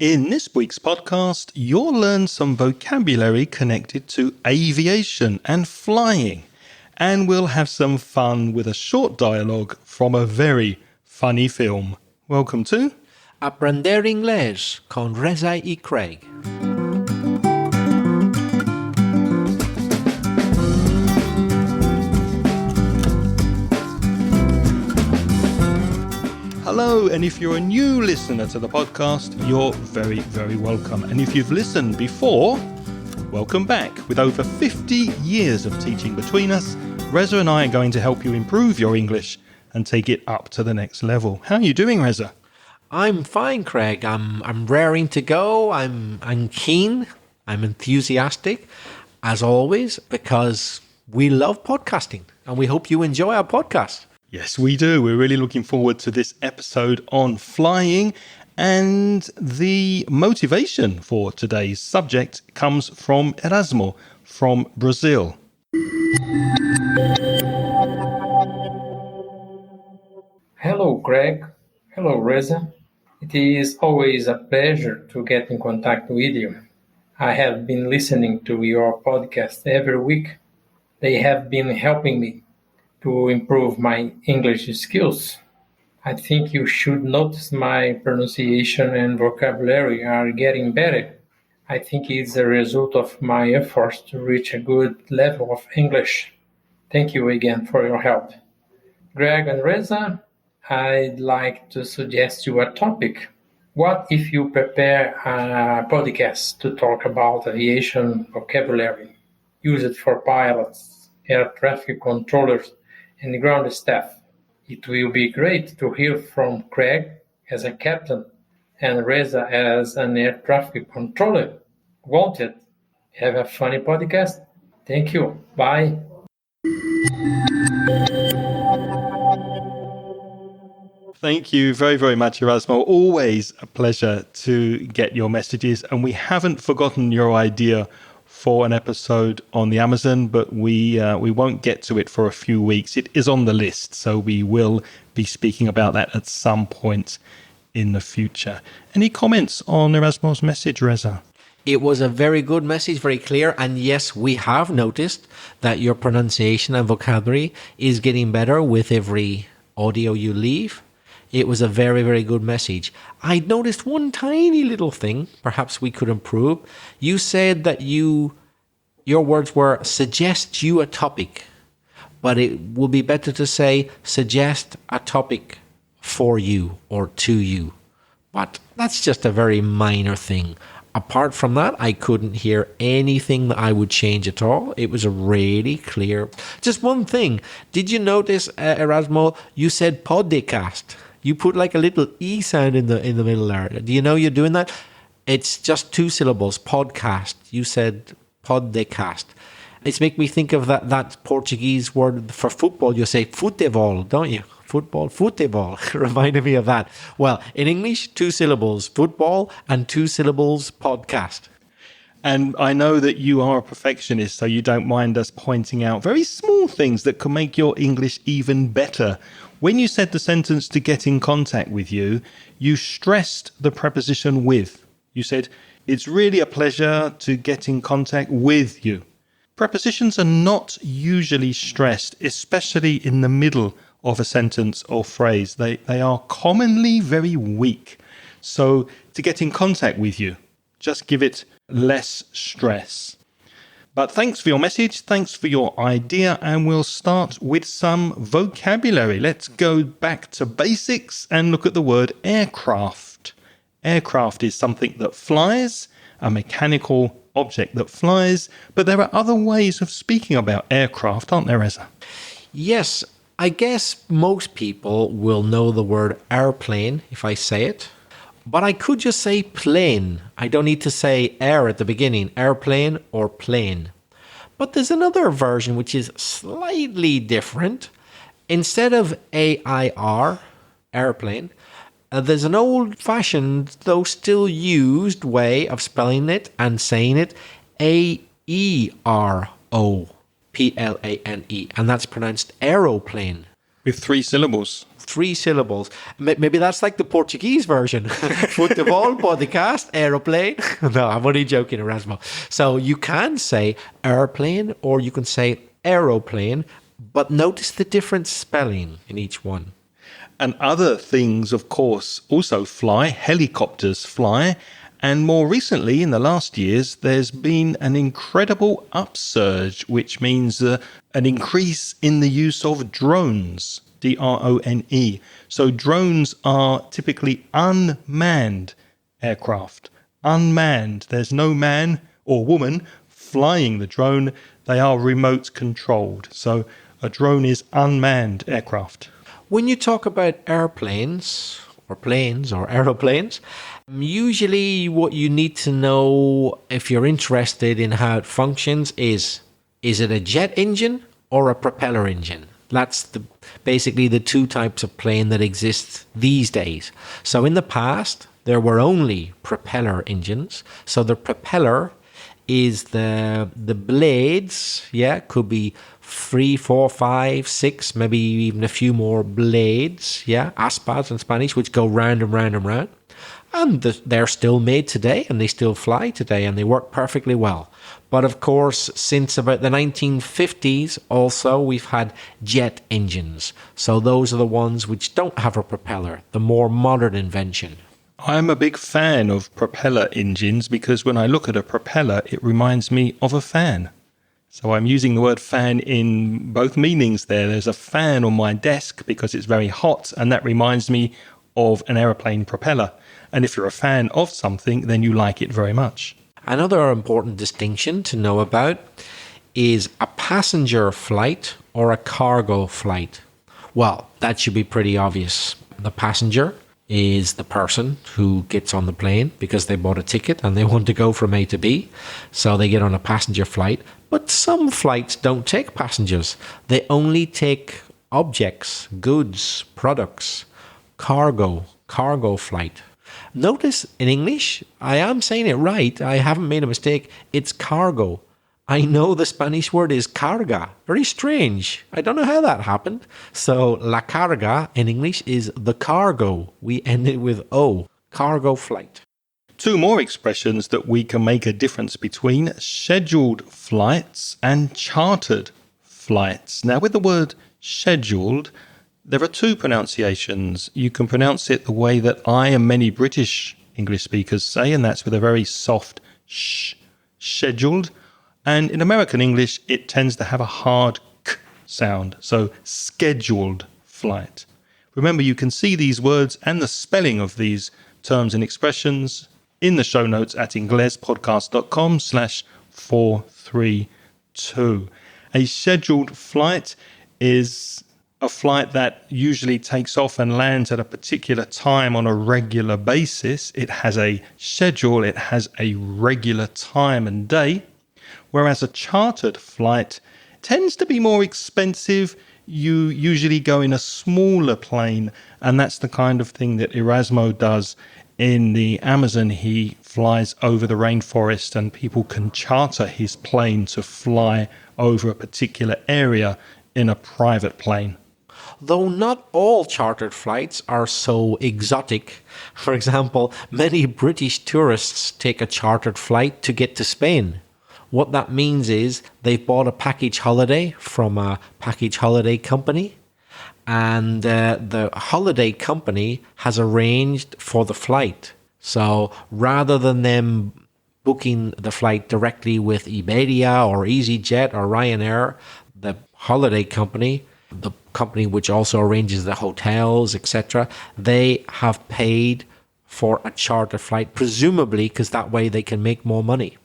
In this week's podcast, you'll learn some vocabulary connected to aviation and flying. And we'll have some fun with a short dialogue from a very funny film. Welcome to Aprender Inglés con Reza y Craig. Hello, and if you're a new listener to the podcast, you're very, very welcome. And if you've listened before, welcome back. With over 50 years of teaching between us, Reza and I are going to help you improve your English and take it up to the next level. How are you doing, Reza? I'm fine, Craig. I'm raring to go. I'm keen. I'm enthusiastic, as always, because we love podcasting, and we hope you enjoy our podcast. Yes, we do. We're really looking forward to this episode on flying, and the motivation for today's subject comes from Erasmo from Brazil. Hello, Craig. Hello, Reza. It is always a pleasure to get in contact with you. I have been listening to your podcast every week. They have been helping me to improve my English skills. I think you should notice my pronunciation and vocabulary are getting better. I think it's a result of my efforts to reach a good level of English. Thank you again for your help. Greg and Reza, I'd like to suggest you a topic. What if you prepare a podcast to talk about aviation vocabulary? Use it for pilots, air traffic controllers, and ground staff. It will be great to hear from Craig as a captain and Reza as an air traffic controller. Won't it? Have a funny podcast? Thank you. Bye. Thank you very, very much, Erasmo. Always a pleasure to get your messages. And we haven't forgotten your idea for an episode on the Amazon, but we won't get to it for a few weeks. It is on the list, so we will be speaking about that at some point in the future. Any comments on Erasmo's message, Reza? It was a very good message, very clear. And yes, we have noticed that your pronunciation and vocabulary is getting better with every audio you leave. It was a very, very good message. I noticed one tiny little thing perhaps we could improve. You said that your words were suggest you a topic, but it would be better to say suggest a topic for you or to you. But that's just a very minor thing. Apart from that, I couldn't hear anything that I would change at all. It was really clear. Just one thing. Did you notice, Erasmo, you said podcast? You put like a little E sound in the middle there. Do you know you're doing that? It's just two syllables, podcast. You said podcast. It's make me think of that Portuguese word for football. You say futebol, don't you? Football, futebol. Reminded me of that. Well, in English, two syllables, football, and two syllables, podcast. And I know that you are a perfectionist, so you don't mind us pointing out very small things that can make your English even better. When you said the sentence to get in contact with you, you stressed the preposition with. You said, it's really a pleasure to get in contact with you. Prepositions are not usually stressed, especially in the middle of a sentence or phrase. They are commonly very weak. So to get in contact with you, just give it less stress. But thanks for your message, thanks for your idea, and we'll start with some vocabulary. Let's go back to basics and look at the word aircraft. Aircraft is something that flies, a mechanical object that flies, but there are other ways of speaking about aircraft, aren't there, Reza? Yes, I guess most people will know the word airplane if I say it. But I could just say plane. I don't need to say air at the beginning, airplane or plane. But there's another version which is slightly different. Instead of AIR, airplane, there's an old-fashioned, though still used way of spelling it and saying it, AERO, PLANE, and that's pronounced aeroplane. With 3 syllables. 3 syllables. Maybe that's like the Portuguese version. Futebol, podcast, aeroplane. No, I'm only joking, Erasmo. So you can say airplane or you can say aeroplane, but notice the different spelling in each one. And other things, of course, also fly. Helicopters fly. And more recently, in the last years, there's been an incredible upsurge, which means an increase in the use of drones, drone. So drones are typically unmanned aircraft. Unmanned. There's no man or woman flying the drone. They are remote controlled. So a drone is unmanned aircraft. When you talk about airplanes or planes or aeroplanes, usually what you need to know if you're interested in how it functions is it a jet engine or a propeller engine? That's basically the two types of plane that exist these days. So in the past, there were only propeller engines. So the propeller is the blades, could be 3, 4, 5, 6, maybe even a few more blades, aspas in Spanish, which go round and round and round. And they're still made today, and they still fly today, and they work perfectly well. But of course, since about the 1950s, also, we've had jet engines. So those are the ones which don't have a propeller, the more modern invention. I'm a big fan of propeller engines because when I look at a propeller, it reminds me of a fan. So I'm using the word fan in both meanings there. There's a fan on my desk because it's very hot, and that reminds me of an aeroplane propeller. And if you're a fan of something, then you like it very much. Another important distinction to know about is a passenger flight or a cargo flight. Well, that should be pretty obvious. The passenger is the person who gets on the plane because they bought a ticket and they want to go from A to B. So they get on a passenger flight. But some flights don't take passengers. They only take objects, goods, products, cargo flight. Notice in English, I am saying it right. I haven't made a mistake. It's cargo. I know the Spanish word is carga. Very strange. I don't know how that happened. So la carga in English is the cargo. We end it with O, cargo flight. 2 more expressions that we can make a difference between: scheduled flights and chartered flights. Now, with the word scheduled, there are 2 pronunciations. You can pronounce it the way that I and many British English speakers say, and that's with a very soft sh, scheduled. And in American English, it tends to have a hard k sound, so scheduled flight. Remember, you can see these words and the spelling of these terms and expressions in the show notes at inglespodcast.com/432. A scheduled flight is a flight that usually takes off and lands at a particular time on a regular basis. It has a schedule, it has a regular time and day, whereas a chartered flight tends to be more expensive. You usually go in a smaller plane, and that's the kind of thing that Erasmo does in the Amazon. He flies over the rainforest and people can charter his plane to fly over a particular area in a private plane. Though not all chartered flights are so exotic. For example, many British tourists take a chartered flight to get to Spain. What that means is they've bought a package holiday from a package holiday company, and the holiday company has arranged for the flight. So rather than them booking the flight directly with Iberia or EasyJet or Ryanair, the holiday company, the company which also arranges the hotels, etc., they have paid for a charter flight, presumably because that way they can make more money.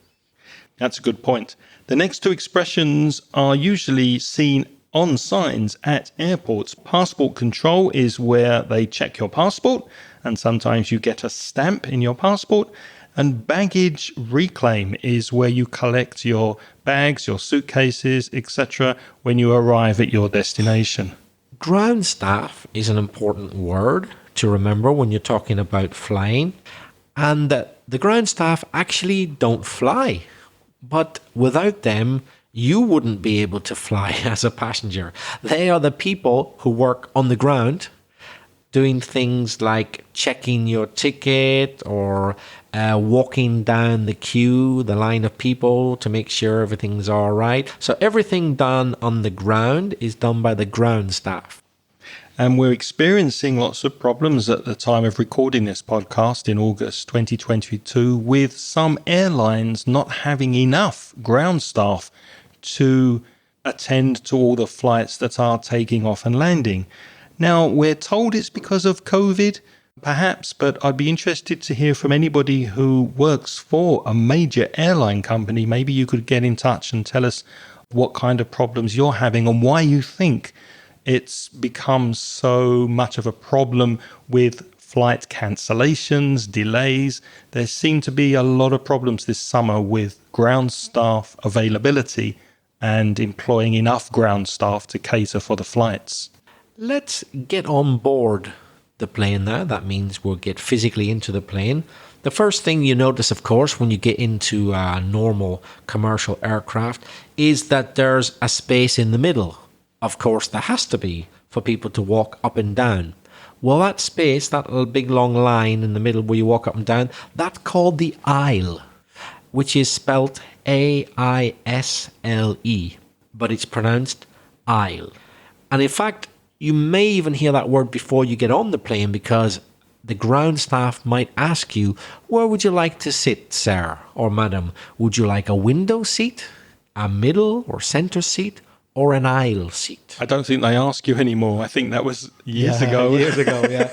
That's a good point. The next 2 expressions are usually seen on signs at airports. Passport control is where they check your passport, and sometimes you get a stamp in your passport. And baggage reclaim is where you collect your bags, your suitcases, etc. when you arrive at your destination. Ground staff is an important word to remember when you're talking about flying. And the ground staff actually don't fly. But without them, you wouldn't be able to fly as a passenger. They are the people who work on the ground doing things like checking your ticket or walking down the queue, the line of people to make sure everything's all right. So everything done on the ground is done by the ground staff. And we're experiencing lots of problems at the time of recording this podcast in August 2022 with some airlines not having enough ground staff to attend to all the flights that are taking off and landing. Now, we're told it's because of COVID, perhaps, but I'd be interested to hear from anybody who works for a major airline company. Maybe you could get in touch and tell us what kind of problems you're having and why you think it's become so much of a problem with flight cancellations, delays. There seem to be a lot of problems this summer with ground staff availability and employing enough ground staff to cater for the flights. Let's get on board the plane now. That means we'll get physically into the plane. The first thing you notice, of course, when you get into a normal commercial aircraft is that there's a space in the middle. Of course, there has to be for people to walk up and down. Well, that space, that little big long line in the middle where you walk up and down, that's called the aisle, which is spelt A-I-S-L-E, but it's pronounced aisle. And in fact, you may even hear that word before you get on the plane because the ground staff might ask you, where would you like to sit, sir or madam? Would you like a window seat, a middle or center seat, or an aisle seat? I don't think they ask you anymore. I think that was years ago. Years ago, yeah.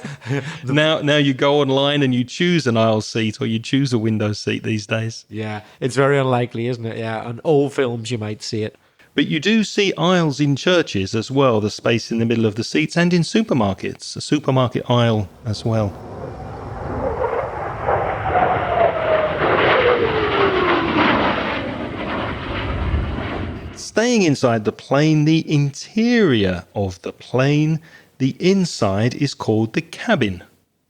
Now you go online and you choose an aisle seat or you choose a window seat these days. Yeah, it's very unlikely, isn't it? Yeah, on old films you might see it. But you do see aisles in churches as well, the space in the middle of the seats, and in supermarkets, a supermarket aisle as well. Staying inside the plane, the interior of the plane, the inside is called the cabin.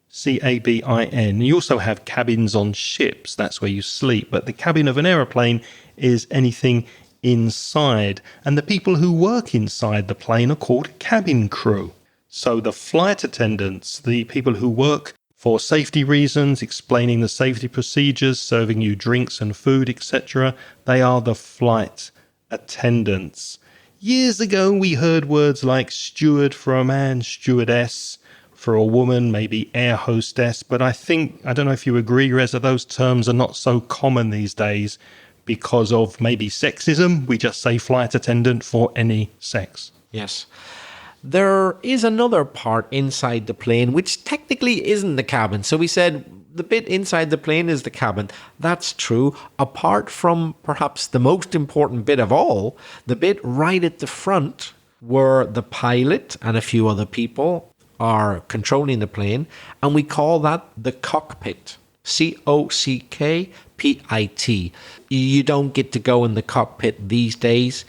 C-A-B-I-N. You also have cabins on ships, that's where you sleep, but the cabin of an aeroplane is anything inside. And the people who work inside the plane are called cabin crew. So the flight attendants, the people who work for safety reasons, explaining the safety procedures, serving you drinks and food, etc., they are the flight attendants. Years ago, we heard words like steward for a man, stewardess for a woman, maybe air hostess. But I don't know if you agree, Reza, those terms are not so common these days because of maybe sexism. We just say flight attendant for any sex. Yes. There is another part inside the plane which technically isn't the cabin. So we said the bit inside the plane is the cabin. That's true. Apart from perhaps the most important bit of all, the bit right at the front where the pilot and a few other people are controlling the plane. And we call that the cockpit. C-O-C-K-P-I-T. You don't get to go in the cockpit these days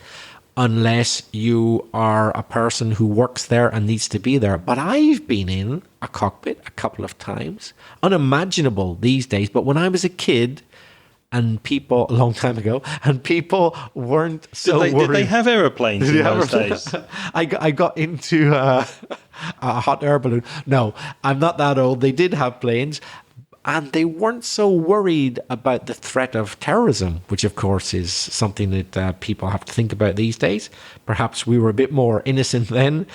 unless you are a person who works there and needs to be there. But I've been in a cockpit a couple of times. Unimaginable these days. But when I was a kid, and people, a long time ago, and people weren't so worried. Did they have aeroplanes in those days? I got into a hot air balloon. No, I'm not that old. They did have planes. And they weren't so worried about the threat of terrorism, which, of course, is something that people have to think about these days. Perhaps we were a bit more innocent then.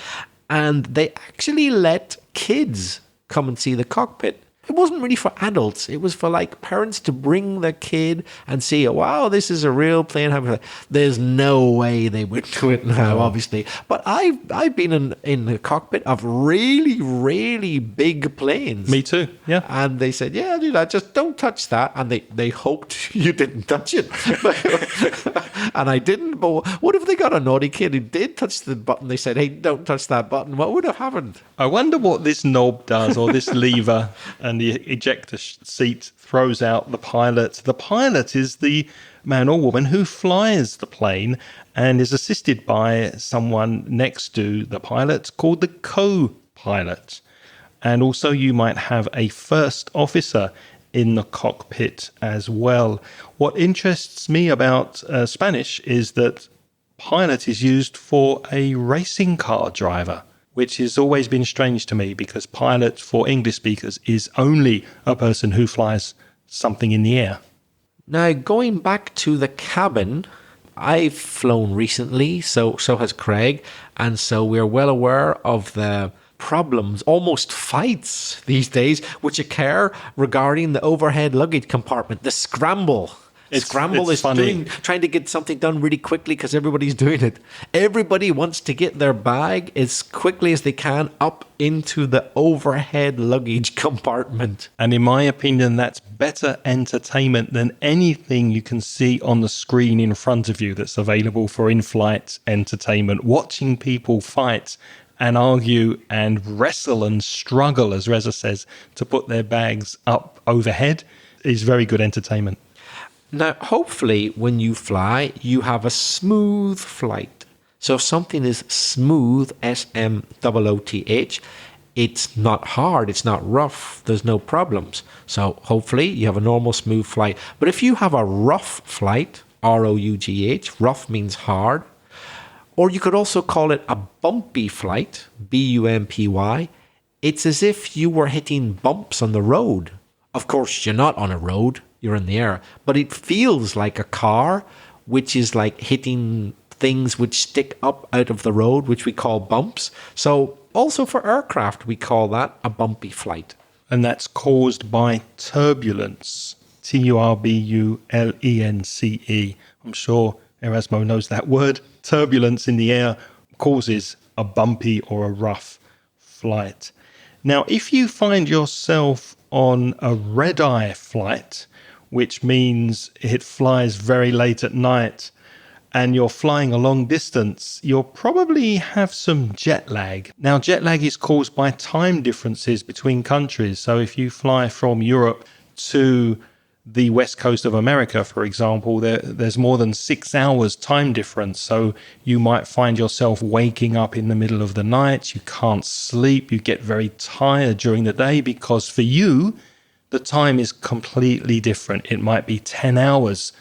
And they actually let kids come and see the cockpit. It wasn't really for adults. It was for like parents to bring their kid and see, wow, this is a real plane. There's no way they would do it now, obviously. But I've been in the cockpit of really, really big planes. Me too, yeah. And they said, yeah, do that. Just don't touch that. And they hoped you didn't touch it. And I didn't. But what if they got a naughty kid who did touch the button? They said, hey, don't touch that button. What would have happened? I wonder what this knob does, or this lever, and the ejector seat throws out the pilot. The pilot is the man or woman who flies the plane and is assisted by someone next to the pilot called the co-pilot. And also you might have a first officer in the cockpit as well. What interests me about Spanish is that pilot is used for a racing car driver, which has always been strange to me because pilot for English speakers is only a person who flies something in the air. Now, going back to the cabin, I've flown recently, so has Craig, and so we're well aware of the problems, almost fights these days, which occur regarding the overhead luggage compartment, the scramble. Scramble is trying to get something done really quickly because everybody's doing it. Everybody wants to get their bag as quickly as they can up into the overhead luggage compartment. And in my opinion, that's better entertainment than anything you can see on the screen in front of you that's available for in-flight entertainment. Watching people fight and argue and wrestle and struggle, as Reza says, to put their bags up overhead is very good entertainment. Now, hopefully, when you fly, you have a smooth flight. So if something is smooth, SMOOTH, it's not hard, it's not rough, there's no problems. So hopefully, you have a normal smooth flight. But if you have a rough flight, ROUGH, rough means hard, or you could also call it a bumpy flight, BUMPY, it's as if you were hitting bumps on the road. Of course, you're not on a road. You're in the air, but it feels like a car, which is like hitting things which stick up out of the road, which we call bumps. So also for aircraft, we call that a bumpy flight. And that's caused by turbulence, TURBULENCE. I'm sure Erasmo knows that word. Turbulence in the air causes a bumpy or a rough flight. Now, if you find yourself on a red-eye flight, which means it flies very late at night, and you're flying a long distance, you'll probably have some jet lag. Now, jet lag is caused by time differences between countries. So if you fly from Europe to the west coast of America, for example, there's more than 6 hours time difference. So you might find yourself waking up in the middle of the night. You can't sleep. You get very tired during the day because for you, the time is completely different. It might be 10 hours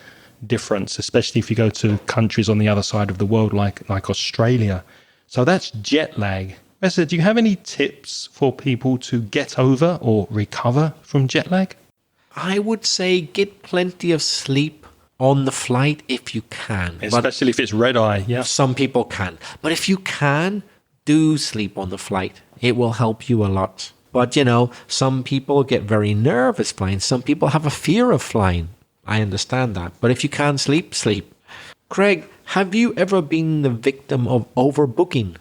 difference, especially if you go to countries on the other side of the world like Australia. So that's jet lag. Reza, do you have any tips for people to get over or recover from jet lag? I would say get plenty of sleep on the flight if you can. Especially if it's red eye, yeah. Some people can. But if you can, do sleep on the flight. It will help you a lot. But, some people get very nervous flying. Some people have a fear of flying. I understand that. But if you can sleep, sleep. Craig, have you ever been the victim of overbooking?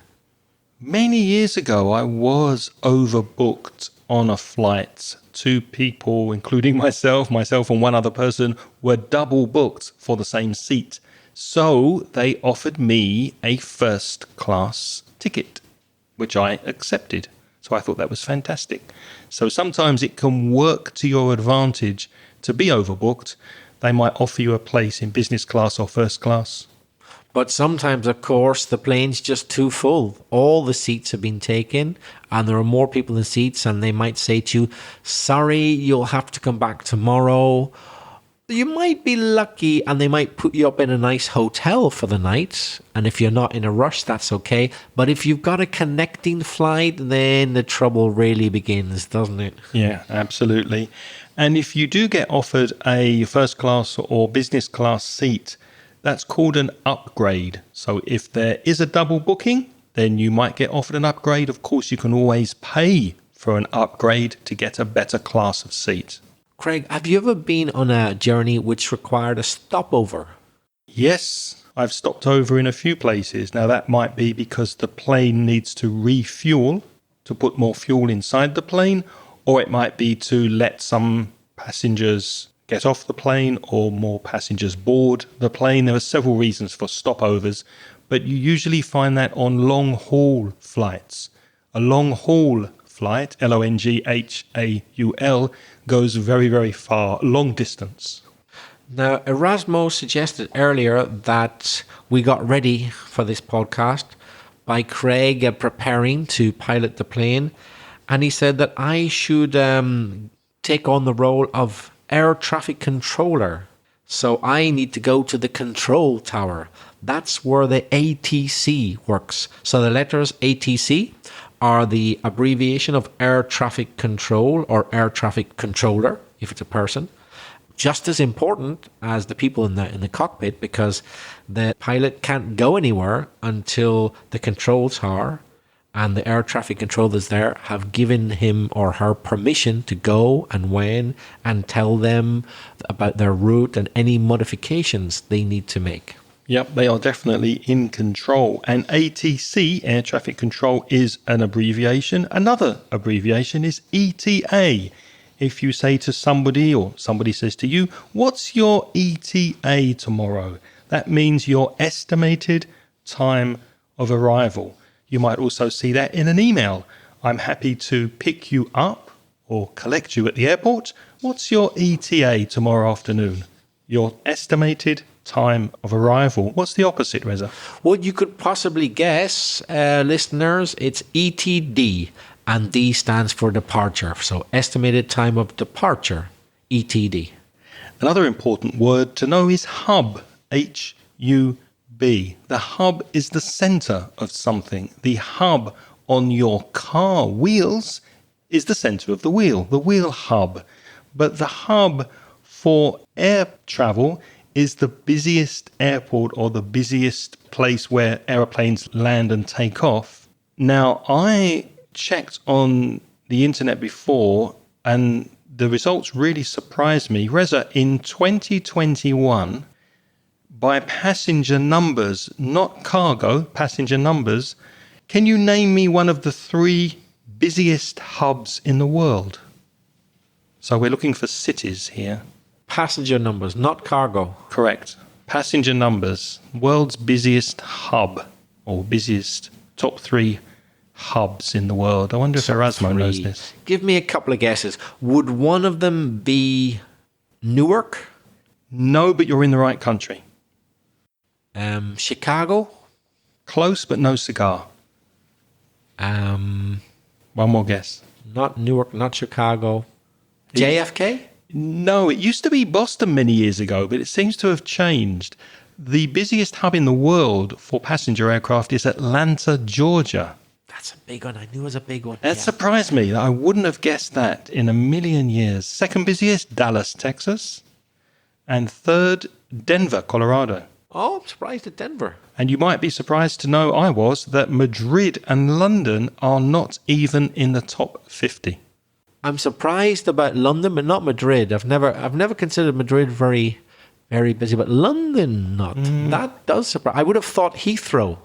Many years ago, I was overbooked on a flight. 2 people, including myself and one other person, were double booked for the same seat. So they offered me a first class ticket, which I accepted. So I thought that was fantastic. So sometimes it can work to your advantage to be overbooked. They might offer you a place in business class or first class. But sometimes, of course, the plane's just too full. All the seats have been taken and there are more people in seats and they might say to you, sorry, you'll have to come back tomorrow. You might be lucky and they might put you up in a nice hotel for the night. And if you're not in a rush, that's okay. But if you've got a connecting flight, then the trouble really begins, doesn't it? Yeah, absolutely. And if you do get offered a first class or business class seat, that's called an upgrade. So if there is a double booking, then you might get offered an upgrade. Of course, you can always pay for an upgrade to get a better class of seat. Craig, have you ever been on a journey which required a stopover? Yes, I've stopped over in a few places. Now, that might be because the plane needs to refuel to put more fuel inside the plane, or it might be to let some passengers get off the plane or more passengers board the plane. There are several reasons for stopovers, but you usually find that on long-haul flights. A long-haul flight, LONGHAUL, goes very, very far, long distance. Now, Erasmo suggested earlier that we got ready for this podcast by Craig preparing to pilot the plane. And he said that I should take on the role of air traffic controller. So I need to go to the control tower. That's where the ATC works. So the letters ATC are the abbreviation of air traffic control or air traffic controller, if it's a person. Just as important as the people in the cockpit, because the pilot can't go anywhere until the control tower and the air traffic controllers there have given him or her permission to go and when, and tell them about their route and any modifications they need to make. Yep, they are definitely in control. And ATC, air traffic control, is an abbreviation. Another abbreviation is ETA. If you say to somebody, or somebody says to you, what's your ETA tomorrow? That means your estimated time of arrival. You might also see that in an email. I'm happy to pick you up or collect you at the airport. What's your ETA tomorrow afternoon? Your estimated time of arrival. What's the opposite, Reza? Well, you could possibly guess, listeners, it's ETD, and D stands for departure. So estimated time of departure, ETD. Another important word to know is hub, H-U-B. The hub is the center of something. The hub on your car wheels is the center of the wheel hub. But the hub for air travel is the busiest airport or the busiest place where aeroplanes land and take off. Now, I checked on the internet before and the results really surprised me. Reza, in 2021, by passenger numbers, not cargo, passenger numbers, can you name me one of the 3 busiest hubs in the world? So we're looking for cities here. Passenger numbers, not cargo. Correct. Passenger numbers, world's busiest hub, or busiest top 3 hubs in the world. I wonder if Erasmo knows this. Give me a couple of guesses. Would one of them be Newark? No, but you're in the right country. Chicago? Close, but no cigar. One more guess. Not Newark, not Chicago. JFK? No, it used to be Boston many years ago, but it seems to have changed. The busiest hub in the world for passenger aircraft is Atlanta, Georgia. That's a big one. I knew it was a big one. That surprised me. I wouldn't have guessed that in a million years. Second busiest, Dallas, Texas. And third, Denver, Colorado. Oh, I'm surprised at Denver. And you might be surprised to know I was that Madrid and London are not even in the top 50. I'm surprised about London, but not Madrid. I've never considered Madrid very, very busy, but London not. That does surprise. I would have thought Heathrow,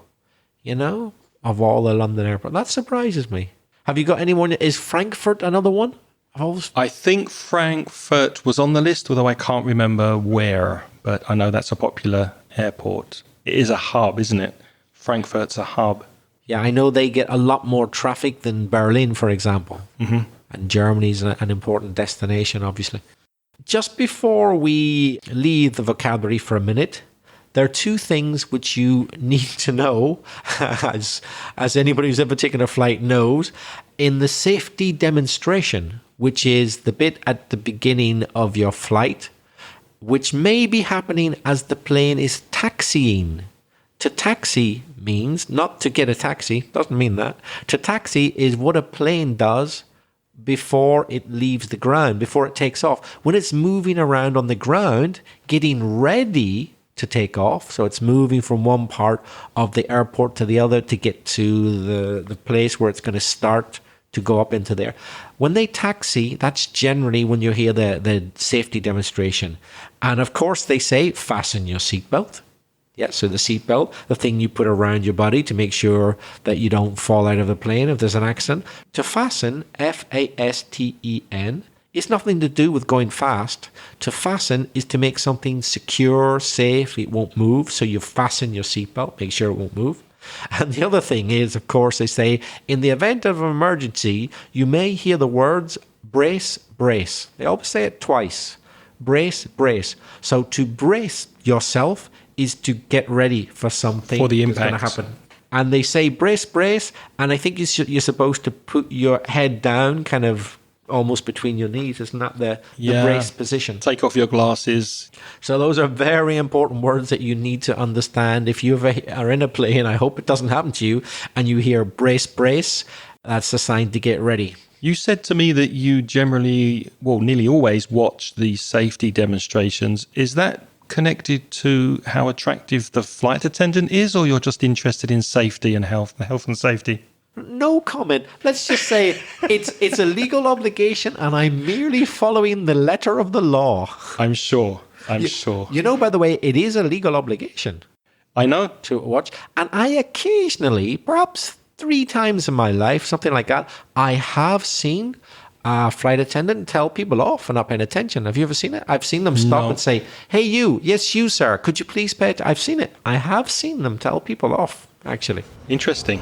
of all the London airports. That surprises me. Have you got anyone? Is Frankfurt another one? I think Frankfurt was on the list, although I can't remember where. But I know that's a popular airport. It is a hub, isn't it? Frankfurt's a hub. Yeah, I know they get a lot more traffic than Berlin, for example. Mm-hmm. And Germany's an important destination, obviously. Just before we leave the vocabulary for a minute, there are 2 things which you need to know, as anybody who's ever taken a flight knows. In the safety demonstration, which is the bit at the beginning of your flight, which may be happening as the plane is taxiing. To taxi means not to get a taxi, doesn't mean that. To taxi is what a plane does before it leaves the ground, before it takes off. When it's moving around on the ground, getting ready to take off, so it's moving from one part of the airport to the other to get to the place where it's going to start to go up into there. When they taxi, that's generally when you hear the safety demonstration. And of course they say, fasten your seatbelt. Yeah, so the seatbelt, the thing you put around your body to make sure that you don't fall out of the plane if there's an accident. To fasten, F-A-S-T-E-N, it's nothing to do with going fast. To fasten is to make something secure, safe, it won't move. So you fasten your seatbelt, make sure it won't move. And the other thing is, of course, they say, in the event of an emergency, you may hear the words brace, brace. They always say it twice. Brace, brace. So to brace yourself is to get ready for something for the that's going to happen. And they say brace, brace, and I think you're supposed to put your head down kind of almost between your knees. Isn't that the Yeah. brace position? Take off your glasses. So those are very important words that you need to understand. If you are in a plane, I hope it doesn't happen to you, and you hear brace, brace, that's a sign to get ready. You said to me that you generally, well, nearly always watch the safety demonstrations. Is that connected to how attractive the flight attendant is, or you're just interested in safety and health and safety? No comment. Let's just say it's a legal obligation, and I'm merely following the letter of the law. I'm sure. I'm sure. You know, by the way, it is a legal obligation I know. to watch. And I occasionally, perhaps 3 times in my life, something like that, I have seen a flight attendant tell people off for not paying attention. Have you ever seen it? I've seen them stop and say, "Hey, you. Yes, you, sir. Could you please pay attention?" I've seen it. I have seen them tell people off, actually. Interesting.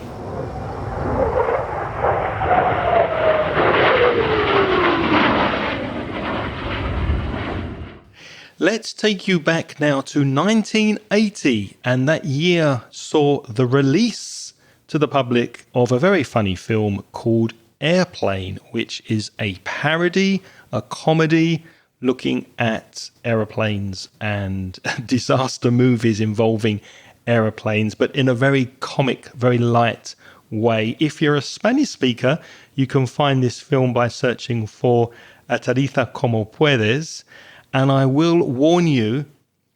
Let's take you back now to 1980, and that year saw the release to the public of a very funny film called Airplane, which is a parody, a comedy looking at aeroplanes and disaster movies involving aeroplanes, but in a very comic, very light way. If you're a Spanish speaker, you can find this film by searching for Aterriza como puedes. And I will warn you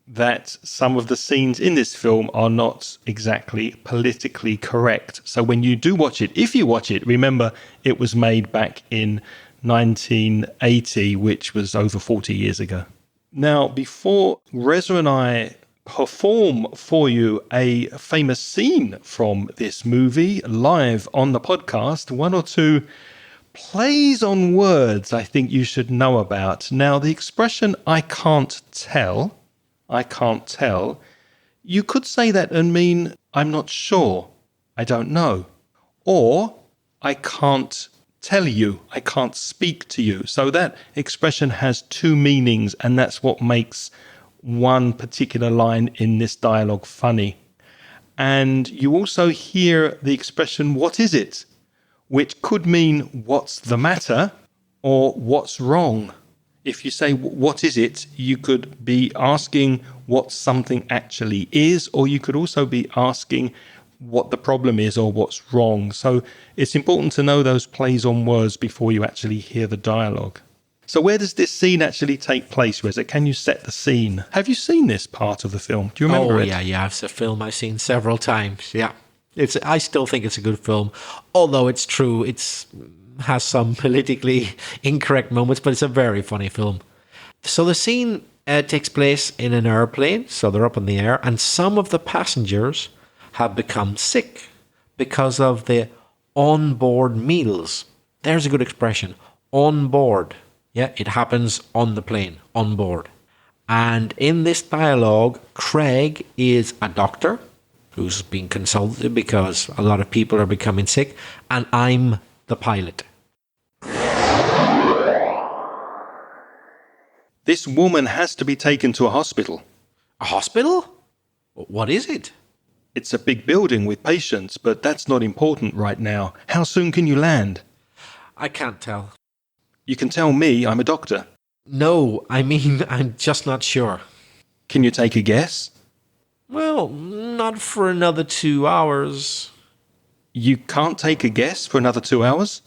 that some of the scenes in this film are not exactly politically correct. So when you do watch it, if you watch it, remember it was made back in 1980, which was over 40 years ago. Now, before Reza and I perform for you a famous scene from this movie live on the podcast, 1 or 2 plays on words I think you should know about. Now, the expression I can't tell, you could say that and mean I'm not sure, I don't know. Or I can't tell you, I can't speak to you. So that expression has 2 meanings, and that's what makes one particular line in this dialogue funny. And you also hear the expression, what is it? Which could mean what's the matter or what's wrong. If you say what is it, you could be asking what something actually is, or you could also be asking what the problem is or what's wrong. So it's important to know those plays on words before you actually hear the dialogue. So where does this scene actually take place, Reza? Can you set the scene? Have you seen this part of the film? Do you remember it? Yeah. It's a film I've seen several times. Yeah. I still think it's a good film, although it's true, it has some politically incorrect moments, but it's a very funny film. So the scene takes place in an airplane, so they're up in the air, and some of the passengers have become sick because of the onboard meals. There's a good expression, on board. Yeah, it happens on the plane, on board. And in this dialogue, Craig is a doctor who's being consulted because a lot of people are becoming sick, and I'm the pilot. This woman has to be taken to a hospital. A hospital? What is it? It's a big building with patients, but that's not important right now. How soon can you land? I can't tell. You can tell me, I'm a doctor. No, I mean, I'm just not sure. Can you take a guess? Well, not for another 2 hours. You can't take a guess for another 2 hours?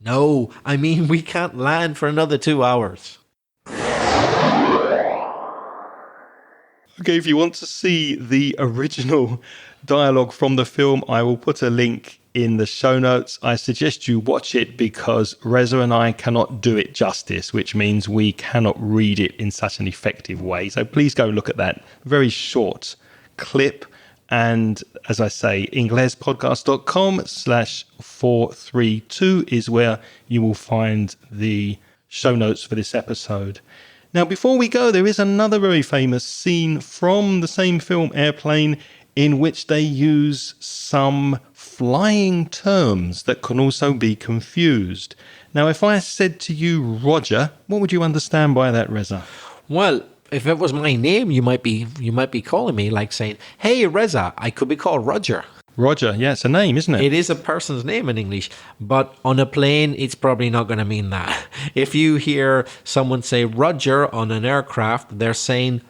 No, I mean, we can't land for another 2 hours. Okay, if you want to see the original dialogue from the film, I will put a link in the show notes. I suggest you watch it because Reza and I cannot do it justice, which means we cannot read it in such an effective way. So please go look at that very short clip. And as I say, inglespodcast.com/432 is where you will find the show notes for this episode. Now, before we go, there is another very famous scene from the same film, Airplane, in which they use some flying terms that can also be confused. Now, if I said to you, Roger, what would you understand by that, Reza? Well, if it was my name, you might be calling me like saying, "Hey, Reza," I could be called Roger. Roger, yeah, it's a name, isn't it? It is a person's name in English, but on a plane, it's probably not going to mean that. If you hear someone say Roger on an aircraft, they're saying,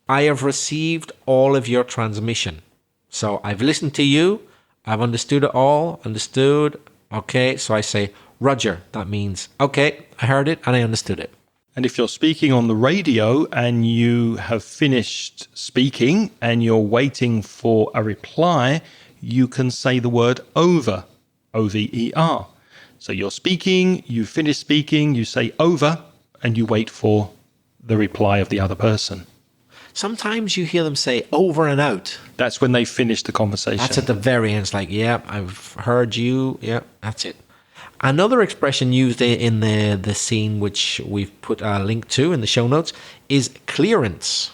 I have received all of your transmission. So I've listened to you, I've understood it all, understood. Okay, so I say Roger. That means, okay, I heard it and I understood it. And if you're speaking on the radio and you have finished speaking and you're waiting for a reply, you can say the word over, O-V-E-R. So you're speaking, you finish speaking, you say over, and you wait for the reply of the other person. Sometimes you hear them say over and out. That's when they finish the conversation. That's at the very end. It's like, yeah, I've heard you. Yeah, that's it. Another expression used in the scene, which we've put a link to in the show notes, is clearance.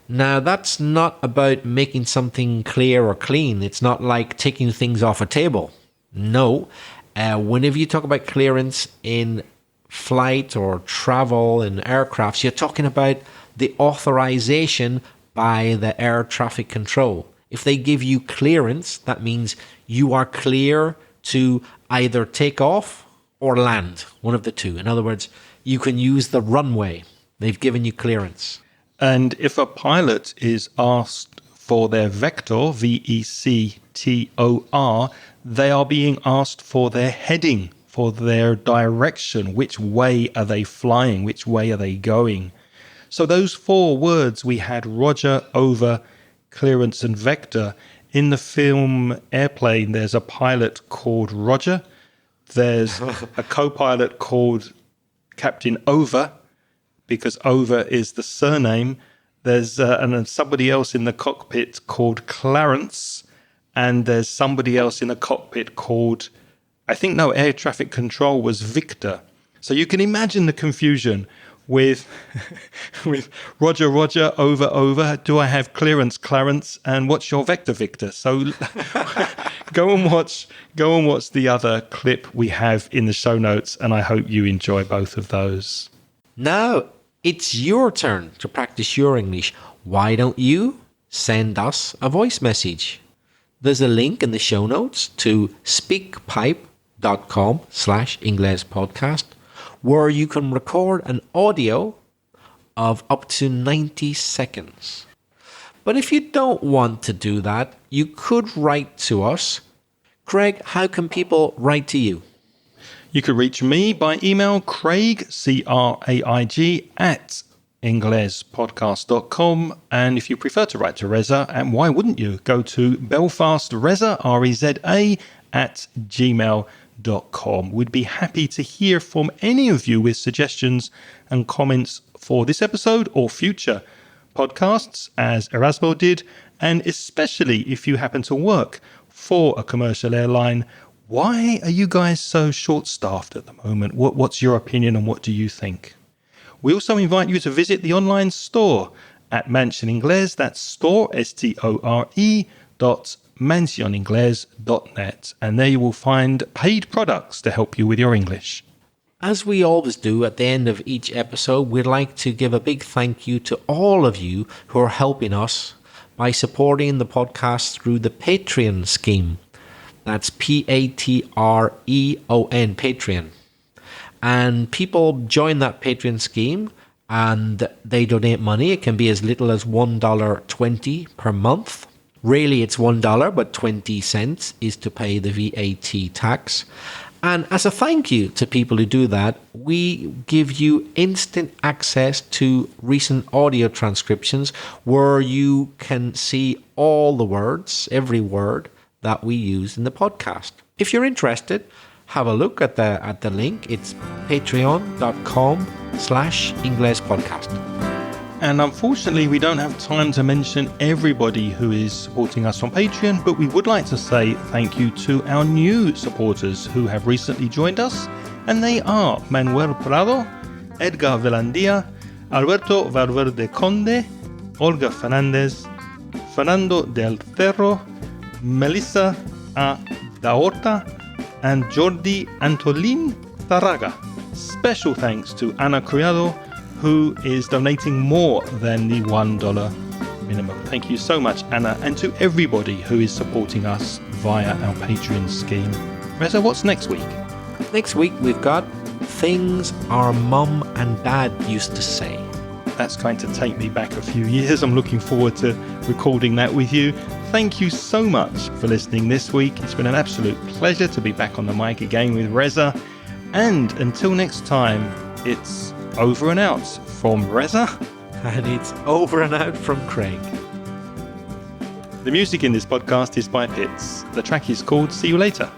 Now, that's not about making something clear or clean. It's not like taking things off a table. No. Whenever you talk about clearance in flight or travel in aircrafts, you're talking about the authorization by the air traffic control. If they give you clearance, that means you are clear to either take off or land, one of the two. In other words, you can use the runway. They've given you clearance. And if a pilot is asked for their vector, V-E-C-T-O-R, they are being asked for their heading, for their direction. Which way are they flying? Which way are they going? So those four words we had, Roger, over, clearance, and vector. In the film Airplane, there's a pilot called Roger. There's a co-pilot called Captain Over, because Over is the surname. There's and somebody else in the cockpit called Clarence, and there's somebody else in the cockpit called, air traffic control was Victor. So you can imagine the confusion with with Roger, Roger, over, over. Do I have clearance, Clarence? And what's your vector, Victor? So go and watch the other clip we have in the show notes, and I hope you enjoy both of those. Now, it's your turn to practice your English. Why don't you send us a voice message? There's a link in the show notes to speakpipe.com/inglespodcast, where you can record an audio of up to 90 seconds. But if you don't want to do that, you could write to us. Craig, how can people write to you? You could reach me by email, Craig, C-R-A-I-G, at inglespodcast.com. And if you prefer to write to Reza, and why wouldn't you, go to belfastreza, R-E-Z-A, at gmail.com. We'd be happy to hear from any of you with suggestions and comments for this episode or future podcasts, as Erasmo did, and especially if you happen to work for a commercial airline. Why are you guys so short-staffed at the moment? What's your opinion and what do you think? We also invite you to visit the online store at Mansion Ingles. That's store, S-T-O-R-E, mansioningles.net, and there you will find paid products to help you with your English. As we always do at the end of each episode, we'd like to give a big thank you to all of you who are helping us by supporting the podcast through the Patreon scheme. That's Patreon, Patreon. And people join that Patreon scheme and they donate money. It can be as little as $1.20 per month. Really, it's $1, but 20 cents is to pay the VAT tax. And as a thank you to people who do that, we give you instant access to recent audio transcriptions where you can see all the words, every word that we use in the podcast. If you're interested, have a look at the link. It's patreon.com/inglespodcast. And unfortunately, we don't have time to mention everybody who is supporting us on Patreon, but we would like to say thank you to our new supporters who have recently joined us, and they are Manuel Prado, Edgar Velandia, Alberto Valverde Conde, Olga Fernandez, Fernando del Cerro, Melissa A. Daorta, and Jordi Antolin Tarraga. Special thanks to Ana Criado, who is donating more than the $1 minimum. Thank you so much, Anna, and to everybody who is supporting us via our Patreon scheme. Reza, what's next week? Next week we've got things our mum and dad used to say. That's going to take me back a few years. I'm looking forward to recording that with you. Thank you so much for listening this week. It's been an absolute pleasure to be back on the mic again with Reza. And until next time, it's over and out from Reza. And it's over and out from Craig. The music in this podcast is by Pitts. The track is called See You Later.